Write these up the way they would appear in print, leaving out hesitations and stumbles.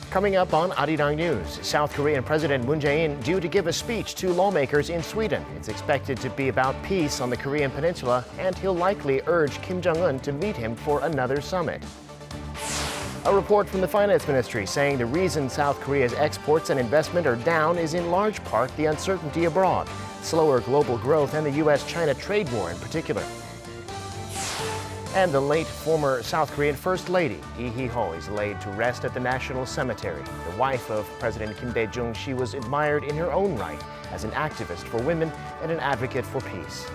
Coming up on Arirang News, South Korean President Moon Jae-in due to give a speech to lawmakers in Sweden. It's expected to be about peace on the Korean peninsula, and he'll likely urge Kim Jong-un to meet him for another summit. A report from the Finance Ministry saying the reason South Korea's exports and investment are down is in large part the uncertainty abroad, slower global growth, and the U.S.-China trade war in particular. And the late former South Korean First Lady Lee Hee-ho is laid to rest at the National Cemetery. The wife of President Kim Dae-jung, she was admired in her own right as an activist for women and an advocate for peace.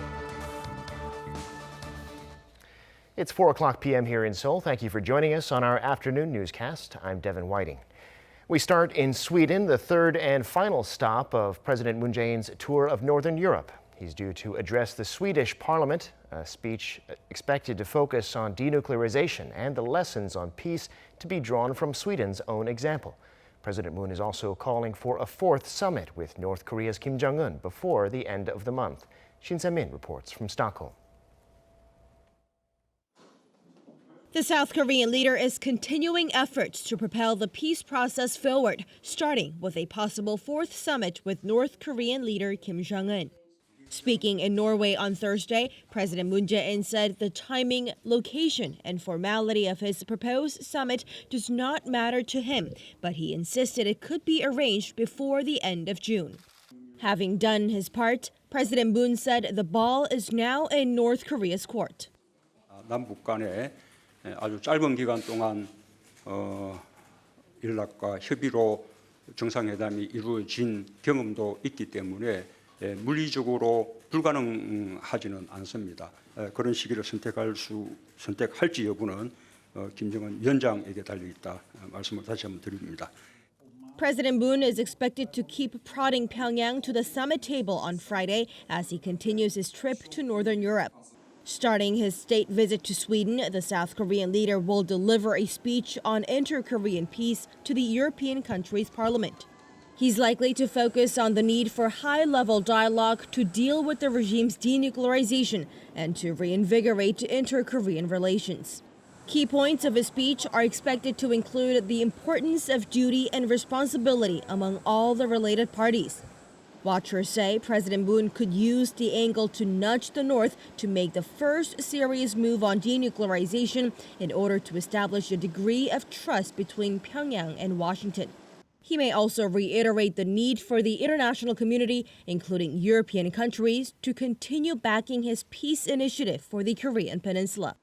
It's 4:00 p.m. here in Seoul. Thank you for joining us on our afternoon newscast. I'm Devin Whiting. We start in Sweden, the third and final stop of President Moon Jae-in's tour of Northern Europe. He's due to address the Swedish parliament, a speech expected to focus on denuclearization and the lessons on peace to be drawn from Sweden's own example. President Moon is also calling for a fourth summit with North Korea's Kim Jong-un before the end of the month. Shin Se-min reports from Stockholm. The South Korean leader is continuing efforts to propel the peace process forward, starting with a possible fourth summit with North Korean leader Kim Jong-un. Speaking in Norway on Thursday, President Moon Jae-in said the timing, location, and formality of his proposed summit does not matter to him, but he insisted it could be arranged before the end of June. Having done his part, President Moon said the ball is now in North Korea's court. 남북 간에 아주 짧은 기간 동안 연락과 협의로 정상회담이 이루어진 경험도 있기 때문에 물리적으로 불가능하지는 않습니다. 그런 시기를 선택할지 여부는 김정은 위원장에게 달려 있다 말씀을 다시 한번 드립니다. President Moon is expected to keep prodding Pyongyang to the summit table on Friday as he continues his trip to Northern Europe. Starting his state visit to Sweden, the South Korean leader will deliver a speech on inter-Korean peace to the European country's parliament. He's likely to focus on the need for high-level dialogue to deal with the regime's denuclearization and to reinvigorate inter-Korean relations. Key points of his speech are expected to include the importance of duty and responsibility among all the related parties. Watchers say President Moon could use the angle to nudge the North to make the first serious move on denuclearization in order to establish a degree of trust between Pyongyang and Washington. He may also reiterate the need for the international community, including European countries, to continue backing his peace initiative for the Korean peninsula.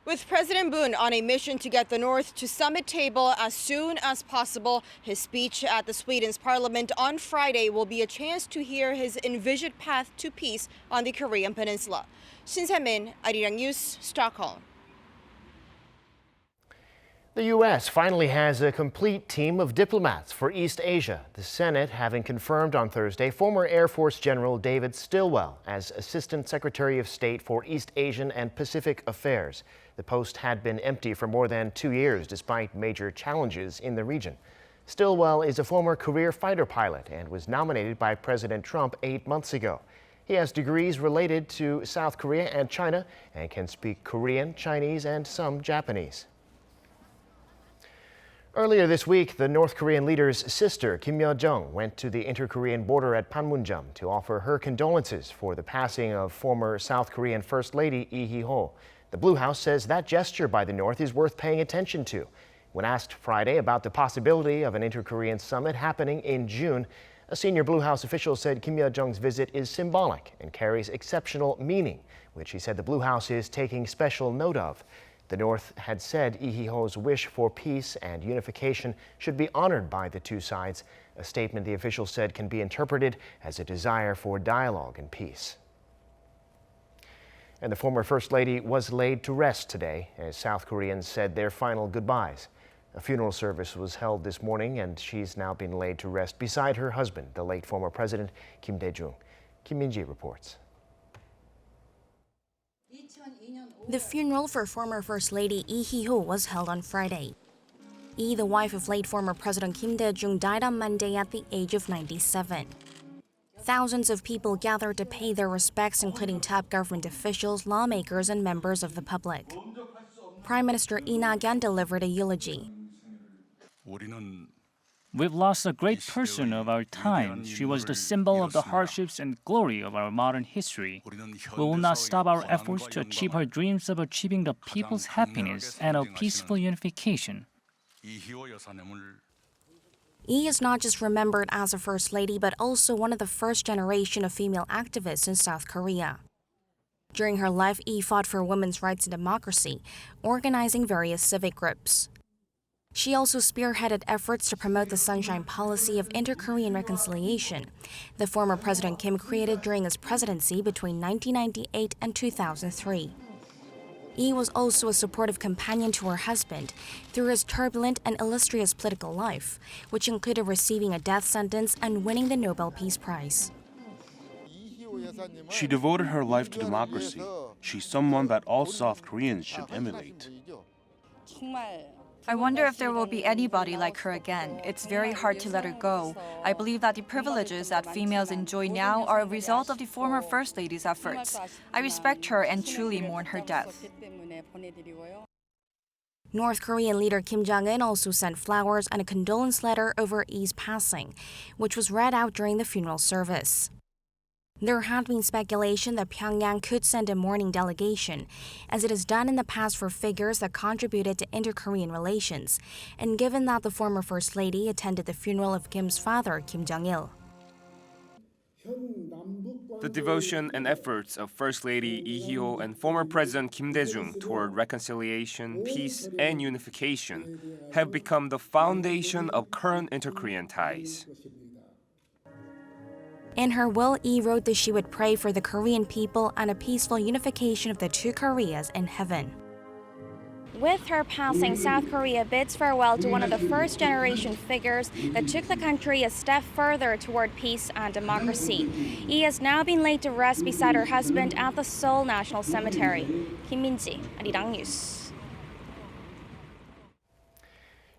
With President Moon on a mission to get the North to summit table as soon as possible, his speech at the Sweden's parliament on Friday will be a chance to hear his envisioned path to peace on the Korean peninsula. Shin Se-min, Arirang News, Stockholm. The U.S. finally has a complete team of diplomats for East Asia, the Senate having confirmed on Thursday former Air Force General David Stilwell as Assistant Secretary of State for East Asian and Pacific Affairs. The post had been empty for more than 2 years despite major challenges in the region. Stillwell is a former career fighter pilot and was nominated by President Trump 8 months ago. He has degrees related to South Korea and China and can speak Korean, Chinese, and some Japanese. Earlier this week, the North Korean leader's sister, Kim Yo-jong, went to the inter-Korean border at Panmunjom to offer her condolences for the passing of former South Korean First Lady Lee Hyo. The Blue House says that gesture by the North is worth paying attention to. When asked Friday about the possibility of an inter-Korean summit happening in June, a senior Blue House official said Kim Yo-jong's visit is symbolic and carries exceptional meaning, which he said the Blue House is taking special note of. The North had said Lee Hee-ho's wish for peace and unification should be honored by the two sides, a statement the official said can be interpreted as a desire for dialogue and peace. And the former First Lady was laid to rest today as South Koreans said their final goodbyes. A funeral service was held this morning and she's now been laid to rest beside her husband, the late former President Kim Dae-jung. Kim Min-ji reports. The funeral for former First Lady Lee Hyo was held on Friday. Lee, the wife of late former President Kim Dae-jung, died on Monday at the age of 97. Thousands of people gathered to pay their respects, including top government officials, lawmakers, and members of the public. Prime Minister Lee Na-gyun delivered a eulogy. We've lost a great person of our time. She was the symbol of the hardships and glory of our modern history. We will not stop our efforts to achieve her dreams of achieving the people's happiness and of peaceful unification. Lee is not just remembered as a First Lady, but also one of the first generation of female activists in South Korea. During her life, Lee fought for women's rights and democracy, organizing various civic groups. She also spearheaded efforts to promote the Sunshine Policy of Inter-Korean Reconciliation, the former President Kim created during his presidency between 1998 and 2003. Lee was also a supportive companion to her husband through his turbulent and illustrious political life, which included receiving a death sentence and winning the Nobel Peace Prize. She devoted her life to democracy. She's someone that all South Koreans should emulate. I wonder if there will be anybody like her again. It's very hard to let her go. I believe that the privileges that females enjoy now are a result of the former First Lady's efforts. I respect her and truly mourn her death. North Korean leader Kim Jonguns also sent flowers and a condolence letter over Lee's passing, which was read out during the funeral service. There had been speculation that Pyongyang could send a mourning delegation, as it has done in the past for figures that contributed to inter-Korean relations, and given that the former First Lady attended the funeral of Kim's father, Kim Jong-il. The devotion and efforts of First Lady Lee Hyo and former President Kim Dae-jung toward reconciliation, peace, and unification have become the foundation of current inter-Korean ties. In her will, Lee wrote that she would pray for the Korean people and a peaceful unification of the two Koreas in heaven. With her passing, South Korea bids farewell to one of the first-generation figures that took the country a step further toward peace and democracy. Lee has now been laid to rest beside her husband at the Seoul National Cemetery. Kim Min-ji, Arirang News.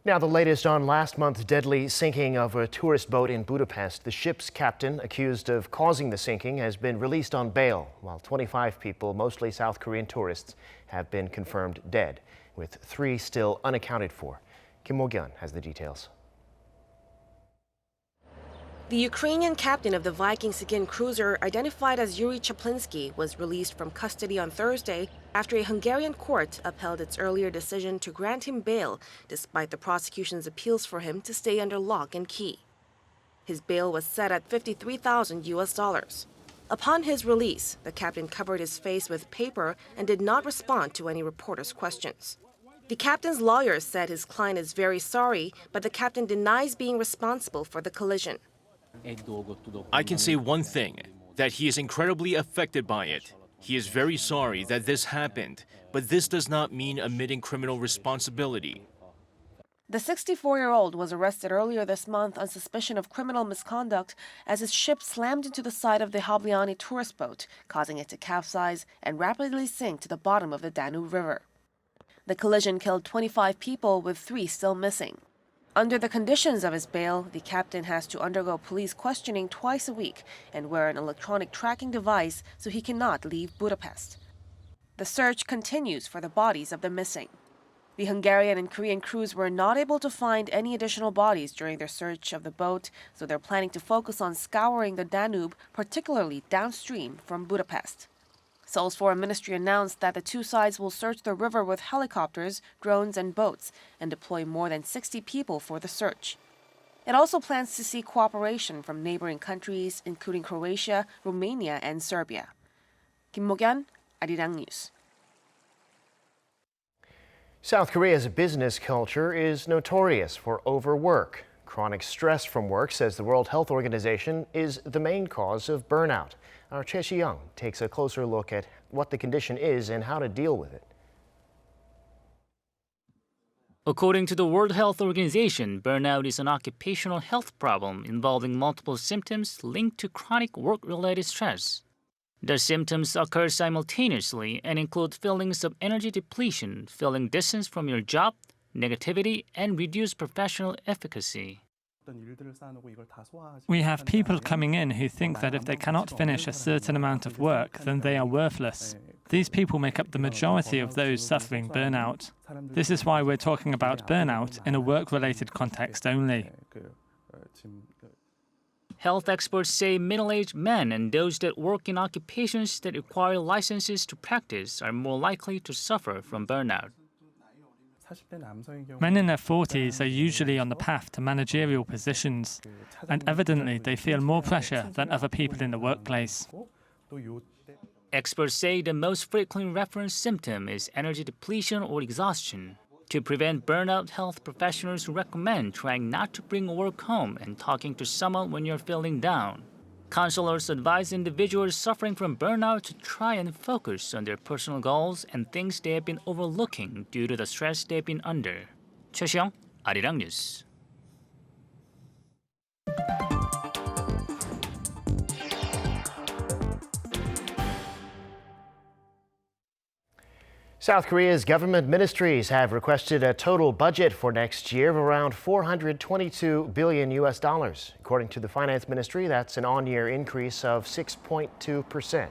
Now, the latest on last month's deadly sinking of a tourist boat in Budapest. The ship's captain, accused of causing the sinking, has been released on bail, while 25 people, mostly South Korean tourists, have been confirmed dead, with 3 still unaccounted for. Kim Yo-jong has the details. The Ukrainian captain of the Viking-Sigyn cruiser, identified as Yuri Chaplinsky, was released from custody on Thursday after a Hungarian court upheld its earlier decision to grant him bail, despite the prosecution's appeals for him to stay under lock and key. His bail was set at $53,000. Upon his release, the captain covered his face with paper and did not respond to any reporters' questions. The captain's lawyer said his client is very sorry, but the captain denies being responsible for the collision. I can say one thing, that he is incredibly affected by it. He is very sorry that this happened, but this does not mean admitting criminal responsibility. The 64-year-old was arrested earlier this month on suspicion of criminal misconduct as his ship slammed into the side of the Hoblyani tourist boat, causing it to capsize and rapidly sink to the bottom of the Danube River. The collision killed 25 people, with 3 still missing. Under the conditions of his bail, the captain has to undergo police questioning twice a week and wear an electronic tracking device so he cannot leave Budapest. The search continues for the bodies of the missing. The Hungarian and Korean crews were not able to find any additional bodies during their search of the boat, so they're planning to focus on scouring the Danube, particularly downstream from Budapest. Seoul's foreign ministry announced that the two sides will search the river with helicopters, drones, and boats, and deploy more than 60 people for the search. It also plans to seek cooperation from neighboring countries, including Croatia, Romania, and Serbia. Kim Yo-jong, Arirang News. South Korea's business culture is notorious for overwork. Chronic stress from work, says the World Health Organization, is the main cause of burnout. Our Choi Si-young takes a closer look at what the condition is and how to deal with it. According to the World Health Organization, burnout is an occupational health problem involving multiple symptoms linked to chronic work-related stress. The symptoms occur simultaneously and include feelings of energy depletion, feeling distance from your job, negativity, and reduced professional efficacy. We have people coming in who think that if they cannot finish a certain amount of work, then they are worthless. These people make up the majority of those suffering burnout. This is why we're talking about burnout in a work-related context only. Health experts say middle-aged men and those that work in occupations that require licenses to practice are more likely to suffer from burnout. Men in their 40s are usually on the path to managerial positions, and evidently they feel more pressure than other people in the workplace. Experts say the most frequently referenced symptom is energy depletion or exhaustion. To prevent burnout, health professionals recommend trying not to bring work home and talking to someone when you're feeling down. Counselors advise individuals suffering from burnout to try and focus on their personal goals and things they have been overlooking due to the stress they've been under. 최시영, 아리랑 뉴스. South Korea's government ministries have requested a total budget for next year of around $422 billion. According to the finance ministry, that's an on-year increase of 6.2%.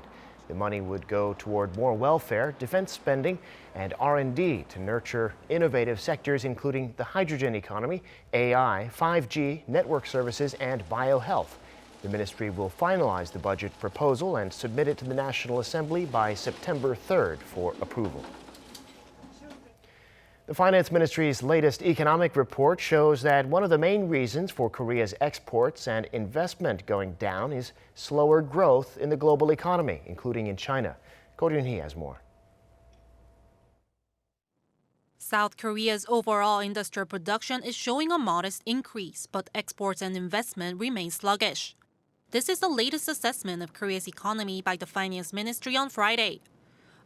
The money would go toward more welfare, defense spending, and R&D to nurture innovative sectors including the hydrogen economy, AI, 5G, network services, and biohealth. The ministry will finalize the budget proposal and submit it to the National Assembly by September 3rd for approval. The Finance Ministry's latest economic report shows that one of the main reasons for Korea's exports and investment going down is slower growth in the global economy, including in China. Ko Ryun-hee has more. South Korea's overall industrial production is showing a modest increase, but exports and investment remain sluggish. This is the latest assessment of Korea's economy by the Finance Ministry on Friday.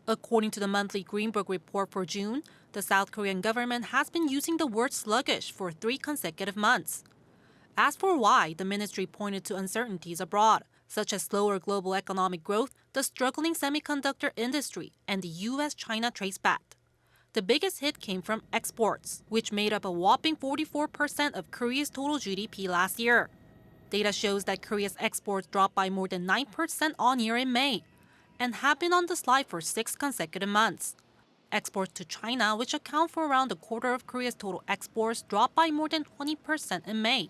According to the monthly Greenberg report for June, the South Korean government has been using the word sluggish for 3 consecutive months. As for why, the ministry pointed to uncertainties abroad, such as slower global economic growth, the struggling semiconductor industry, and the U.S.-China trade spat. The biggest hit came from exports, which made up a whopping 44% of Korea's total GDP last year. Data shows that Korea's exports dropped by more than 9% on-year in May, and have been on the slide for 6 consecutive months. Exports to China, which account for around a quarter of Korea's total exports, dropped by more than 20% in May.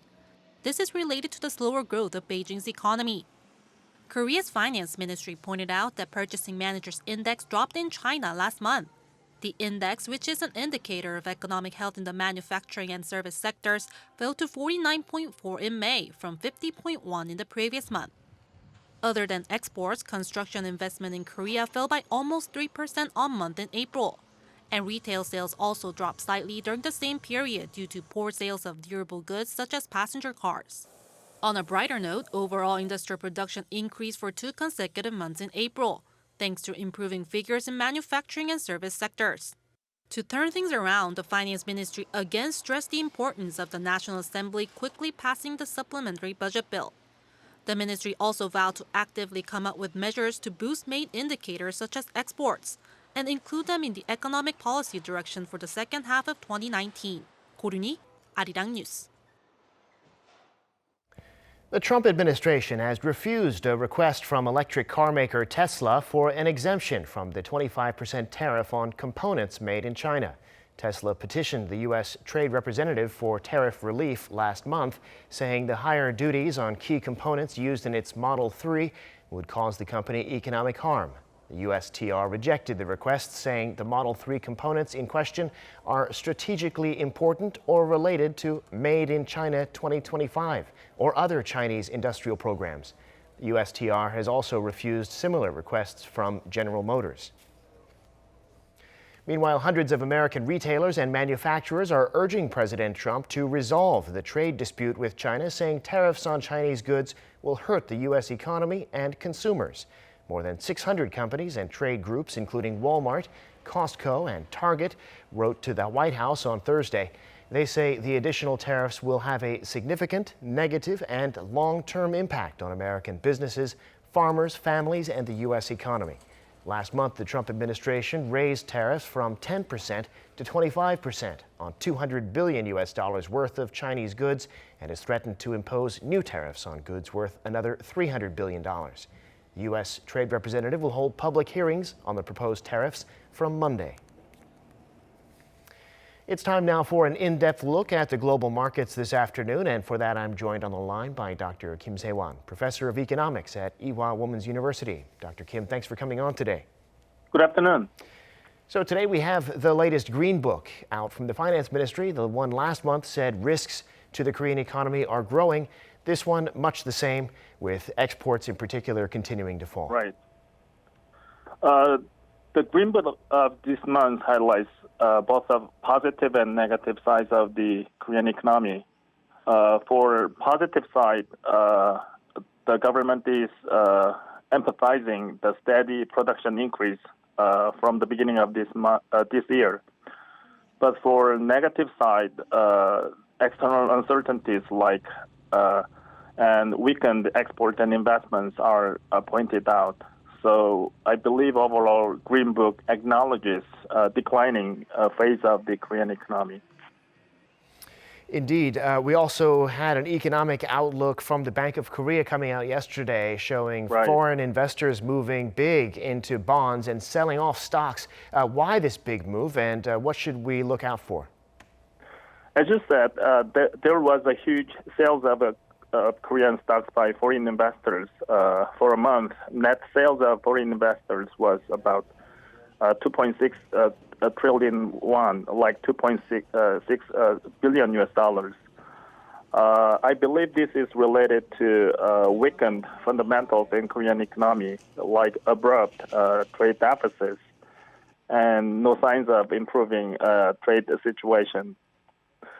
This is related to the slower growth of Beijing's economy. Korea's finance ministry pointed out that Purchasing Managers' Index dropped in China last month. The index, which is an indicator of economic health in the manufacturing and service sectors, fell to 49.4 in May from 50.1 in the previous month. Other than exports, construction investment in Korea fell by almost 3% on month in April. And retail sales also dropped slightly during the same period due to poor sales of durable goods such as passenger cars. On a brighter note, overall industrial production increased for 2 consecutive months in April, thanks to improving figures in manufacturing and service sectors. To turn things around, the Finance Ministry again stressed the importance of the National Assembly quickly passing the supplementary budget bill. The ministry also vowed to actively come up with measures to boost main indicators such as exports and include them in the economic policy direction for the second half of 2019. Ko Ryun-hee, Arirang News. The Trump administration has refused a request from electric car maker Tesla for an exemption from the 25% tariff on components made in China. Tesla petitioned the U.S. Trade Representative for tariff relief last month, saying the higher duties on key components used in its Model 3 would cause the company economic harm. The USTR rejected the request, saying the Model 3 components in question are strategically important or related to Made in China 2025 or other Chinese industrial programs. The USTR has also refused similar requests from General Motors. Meanwhile, hundreds of American retailers and manufacturers are urging President Trump to resolve the trade dispute with China, saying tariffs on Chinese goods will hurt the U.S. economy and consumers. More than 600 companies and trade groups, including Walmart, Costco, and Target, wrote to the White House on Thursday. They say the additional tariffs will have a significant, negative, and long-term impact on American businesses, farmers, families, and the U.S. economy. Last month, the Trump administration raised tariffs from 10% to 25% on $200 billion worth of Chinese goods and has threatened to impose new tariffs on goods worth another $300 billion. The U.S. Trade Representative will hold public hearings on the proposed tariffs from Monday. It's time now for an in-depth look at the global markets this afternoon, and for that I'm joined on the line by Dr. Kim Se-wan, professor of economics at Ewha Women's University. Dr. Kim, thanks for coming on today. Good afternoon. So today we have the latest Green Book out from the Finance Ministry. The one last month said risks to the Korean economy are growing. This one much the same, with exports in particular continuing to fall. Right. The Green Book of this month highlights both the positive and negative sides of the Korean economy. For positive side, the government is emphasizing the steady production increase from the beginning of this year. But for negative side, external uncertainties like and weakened export and investments are pointed out. So I believe overall Green Book acknowledges declining phase of the Korean economy. Indeed. We also had an economic outlook from the Bank of Korea coming out yesterday showing foreign investors moving big into bonds and selling off stocks. Why this big move, and what should we look out for? As you said, there was a huge sales of Korean stocks by foreign investors for a month. Net sales of foreign investors was about 2.6 trillion won, like 2.6 billion US dollars. I believe this is related to weakened fundamentals in Korean economy, like abrupt trade deficits and no signs of improving trade situation.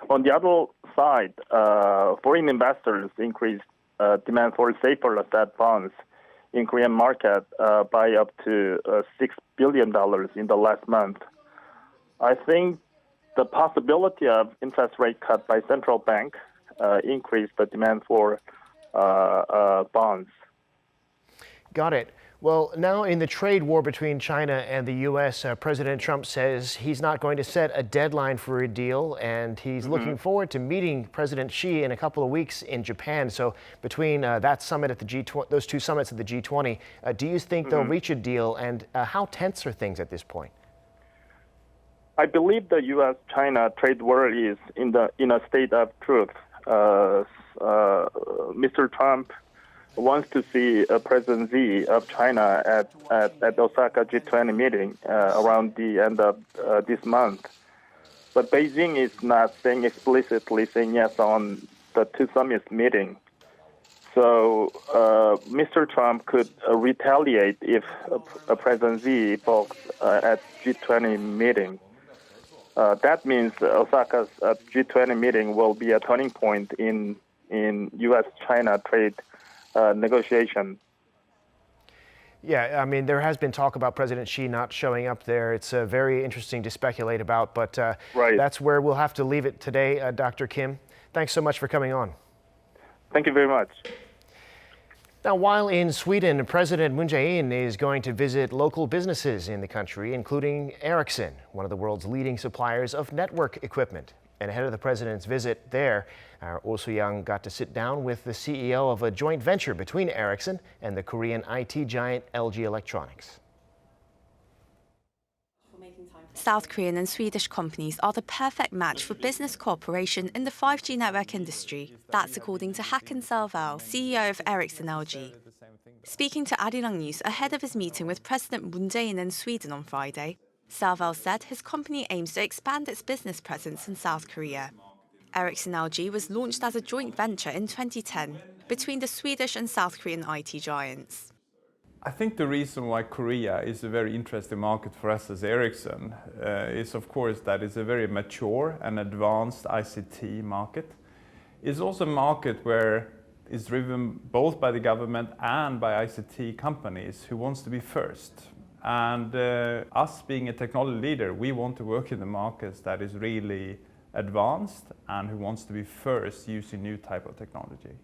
On the other side, foreign investors increased demand for safer asset bonds in Korean market by up to $6 billion in the last month. I think the possibility of interest rate cut by central bank increased the demand for bonds. Got it. Well, now in the trade war between China and the U.S., President Trump says he's not going to set a deadline for a deal, and he's looking forward to meeting President Xi in a couple of weeks in Japan. So between that summit at the G20, those two summits at the G20, do you think they'll reach a deal, and how tense are things at this point? I believe the U.S.-China trade war is in a state of truth. Mr. Trump wants to see President Xi of China at Osaka G20 meeting around the end of this month. But Beijing is not explicitly saying yes on the two summits meeting. So Mr. Trump could retaliate if President Xi balks at G20 meeting. That means Osaka's G20 meeting will be a turning point in U.S.-China trade negotiation. Yeah, I mean, there has been talk about President Xi not showing up there. It's very interesting to speculate about, but that's where we'll have to leave it today, Dr. Kim. Thanks so much for coming on. Thank you very much. Now, while in Sweden, President Moon Jae-in is going to visit local businesses in the country, including Ericsson, one of the world's leading suppliers of network equipment. And ahead of the president's visit there, our Oh Soo-young got to sit down with the CEO of a joint venture between Ericsson and the Korean IT giant LG Electronics. South Korean and Swedish companies are the perfect match for business cooperation in the 5G network industry. That's according to Ericsson Stilwell, CEO of Ericsson LG. Speaking to Arirang News ahead of his meeting with President Moon Jae-in in Sweden on Friday, Stilwell said his company aims to expand its business presence in South Korea. Ericsson LG was launched as a joint venture in 2010 between the Swedish and South Korean IT giants. I think the reason why Korea is a very interesting market for us as Ericsson is, of course, that it's a very mature and advanced ICT market. It's also a market where it's driven both by the government and by ICT companies who wants to be first. And us being a technology leader, we want to work in the markets that is really advanced and who wants to be first using new type of technology.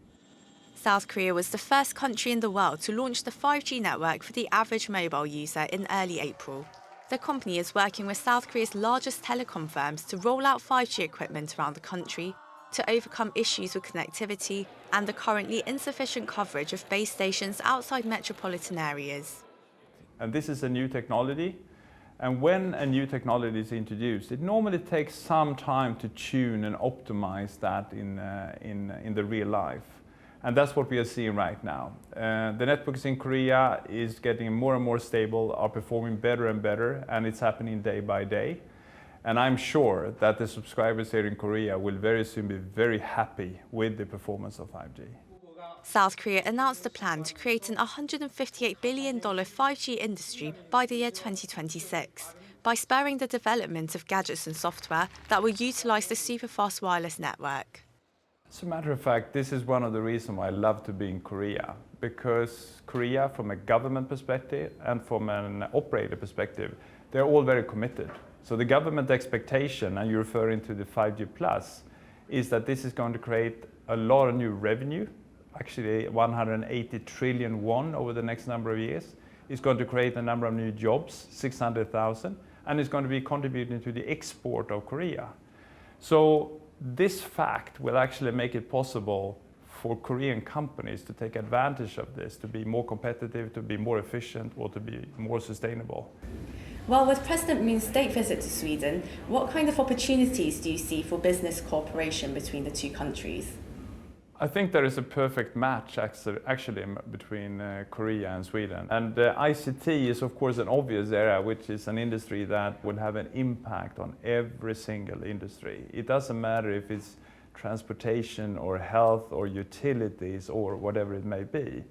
South Korea was the first country in the world to launch the 5G network for the average mobile user in early April. The company is working with South Korea's largest telecom firms to roll out 5G equipment around the country to overcome issues with connectivity and the currently insufficient coverage of base stations outside metropolitan areas. And this is a new technology, And when a new technology is introduced, it normally takes some time to tune and optimize that in the real life. And that's what we are seeing right now. The networks in Korea is getting more and more stable, are performing better and better, and it's happening day by day. And I'm sure that the subscribers here in Korea will very soon be very happy with the performance of 5G. South Korea announced a plan to create an $158 billion 5G industry by the year 2026 by spurring the development of gadgets and software that will utilize the super-fast wireless network. As a matter of fact, this is one of the reasons why I love to be in Korea, because Korea, from a government perspective and from an operator perspective, they're all very committed. So the government expectation, and you're referring to the 5G Plus, is that this is going to create a lot of new revenue, actually 180 trillion won over the next number of years. It's going to create a number of new jobs, 600,000, and it's going to be contributing to the export of Korea. So this fact will actually make it possible for Korean companies to take advantage of this, to be more competitive, to be more efficient, or to be more sustainable. Well, with President Moon's state visit to Sweden, what kind of opportunities do you see for business cooperation between the two countries? I think there is a perfect match actually between Korea and Sweden. And ICT is of course an obvious area, which is an industry that would have an impact on every single industry. It doesn't matter if it's transportation or health or utilities or whatever it may be.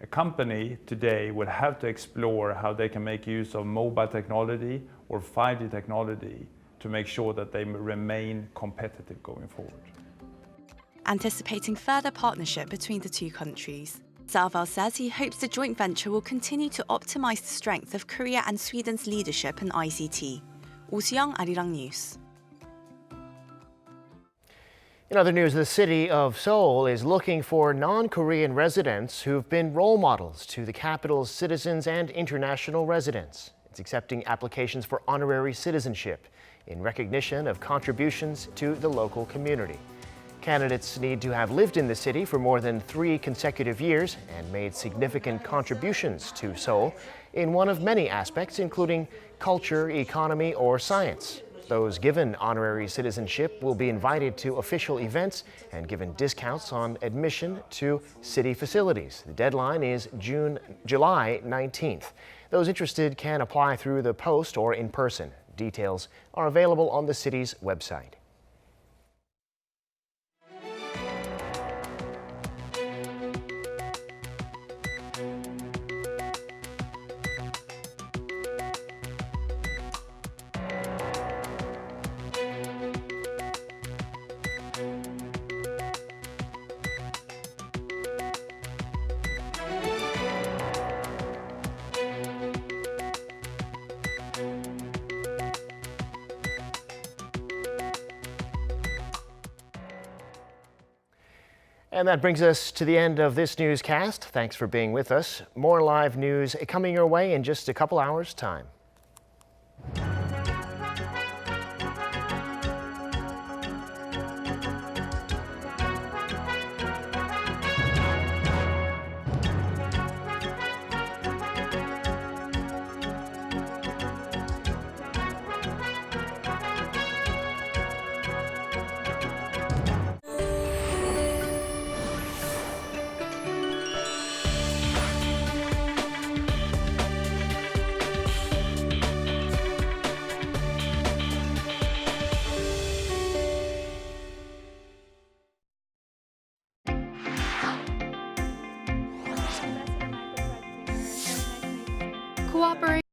A company today would have to explore how they can make use of mobile technology or 5G technology to make sure that they remain competitive going forward. Anticipating further partnership between the two countries, Stilwell says he hopes the joint venture will continue to optimize the strength of Korea and Sweden's leadership in ICT. Woo-seong, Arirang News. In other news, the city of Seoul is looking for non-Korean residents who've been role models to the capital's citizens and international residents. It's accepting applications for honorary citizenship in recognition of contributions to the local community. Candidates need to have lived in the city for more than 3 consecutive years and made significant contributions to Seoul in one of many aspects, including culture, economy, or science. Those given honorary citizenship will be invited to official events and given discounts on admission to city facilities. The deadline is July 19th. Those interested can apply through the post or in person. Details are available on the city's website. And that brings us to the end of this newscast. Thanks for being with us. More live news coming your way in just a couple hours' time. Cooperation